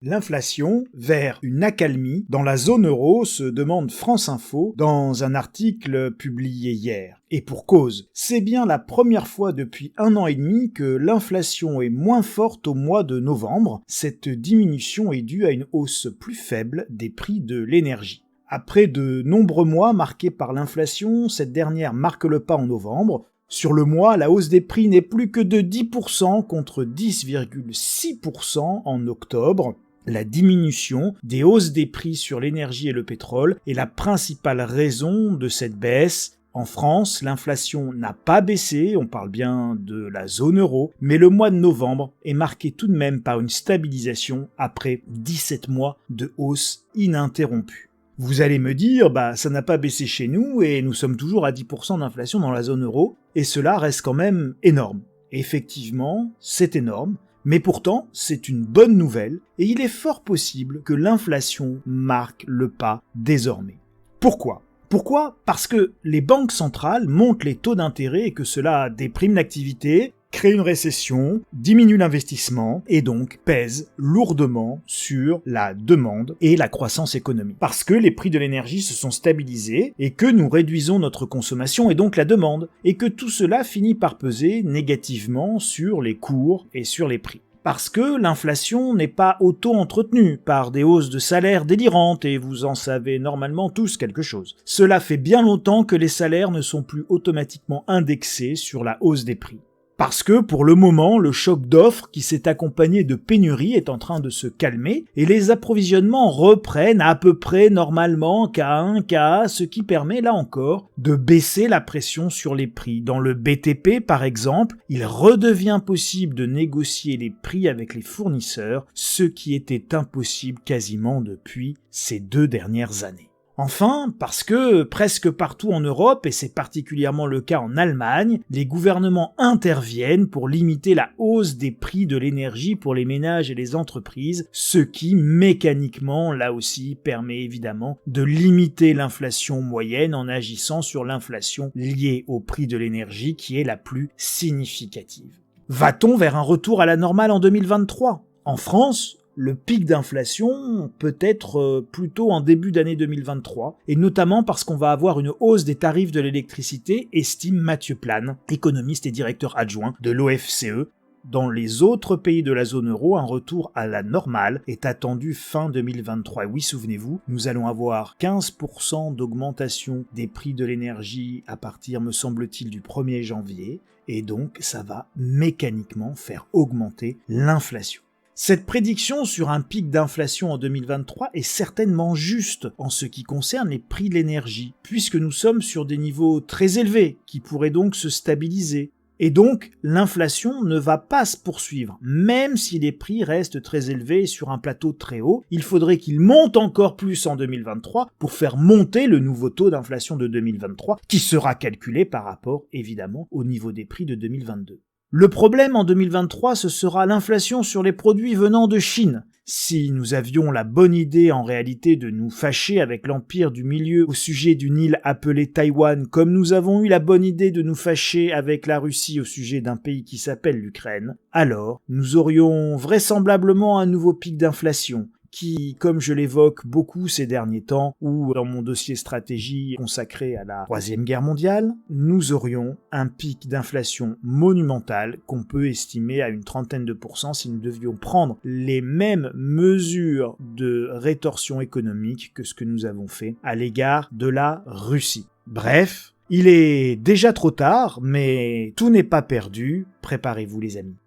L'inflation vers une accalmie dans la zone euro, se demande France Info dans un article publié hier. Et pour cause, c'est bien la première fois depuis 1 an et demi que l'inflation est moins forte au mois de novembre. Cette diminution est due à une hausse plus faible des prix de l'énergie. Après de nombreux mois marqués par l'inflation, cette dernière marque le pas en novembre. Sur le mois, la hausse des prix n'est plus que de 10% contre 10,6% en octobre. La diminution des hausses des prix sur l'énergie et le pétrole est la principale raison de cette baisse. En France, l'inflation n'a pas baissé, on parle bien de la zone euro, mais le mois de novembre est marqué tout de même par une stabilisation après 17 mois de hausse ininterrompue. Vous allez me dire, ça n'a pas baissé chez nous et nous sommes toujours à 10% d'inflation dans la zone euro, et cela reste quand même énorme. Effectivement, c'est énorme, mais pourtant, c'est une bonne nouvelle, et il est fort possible que l'inflation marque le pas désormais. Pourquoi ? Parce que les banques centrales montent les taux d'intérêt et que cela déprime l'activité, crée une récession, diminue l'investissement et donc pèse lourdement sur la demande et la croissance économique. Parce que les prix de l'énergie se sont stabilisés et que nous réduisons notre consommation et donc la demande, et que tout cela finit par peser négativement sur les cours et sur les prix. Parce que l'inflation n'est pas auto-entretenue par des hausses de salaires délirantes, et vous en savez normalement tous quelque chose. Cela fait bien longtemps que les salaires ne sont plus automatiquement indexés sur la hausse des prix. Parce que, pour le moment, le choc d'offres qui s'est accompagné de pénuries est en train de se calmer et les approvisionnements reprennent à peu près normalement K1, K, ce qui permet, là encore, de baisser la pression sur les prix. Dans le BTP, par exemple, il redevient possible de négocier les prix avec les fournisseurs, ce qui était impossible quasiment depuis ces 2 dernières années. Enfin, parce que presque partout en Europe, et c'est particulièrement le cas en Allemagne, les gouvernements interviennent pour limiter la hausse des prix de l'énergie pour les ménages et les entreprises, ce qui, mécaniquement, là aussi, permet évidemment de limiter l'inflation moyenne en agissant sur l'inflation liée au prix de l'énergie qui est la plus significative. Va-t-on vers un retour à la normale en 2023 ? En France, le pic d'inflation peut être plutôt en début d'année 2023, et notamment parce qu'on va avoir une hausse des tarifs de l'électricité, estime Mathieu Plane, économiste et directeur adjoint de l'OFCE. Dans les autres pays de la zone euro, un retour à la normale est attendu fin 2023. Oui, souvenez-vous, nous allons avoir 15% d'augmentation des prix de l'énergie à partir, me semble-t-il, du 1er janvier, et donc ça va mécaniquement faire augmenter l'inflation. Cette prédiction sur un pic d'inflation en 2023 est certainement juste en ce qui concerne les prix de l'énergie, puisque nous sommes sur des niveaux très élevés qui pourraient donc se stabiliser. Et donc, l'inflation ne va pas se poursuivre. Même si les prix restent très élevés sur un plateau très haut, il faudrait qu'ils montent encore plus en 2023 pour faire monter le nouveau taux d'inflation de 2023, qui sera calculé par rapport, évidemment, au niveau des prix de 2022. Le problème en 2023, ce sera l'inflation sur les produits venant de Chine. Si nous avions la bonne idée en réalité de nous fâcher avec l'empire du milieu au sujet d'une île appelée Taïwan, comme nous avons eu la bonne idée de nous fâcher avec la Russie au sujet d'un pays qui s'appelle l'Ukraine, alors nous aurions vraisemblablement un nouveau pic d'inflation, qui, comme je l'évoque beaucoup ces derniers temps, ou dans mon dossier stratégie consacré à la Troisième Guerre mondiale, nous aurions un pic d'inflation monumental qu'on peut estimer à une 30% si nous devions prendre les mêmes mesures de rétorsion économique que ce que nous avons fait à l'égard de la Russie. Bref, il est déjà trop tard, mais tout n'est pas perdu, préparez-vous les amis.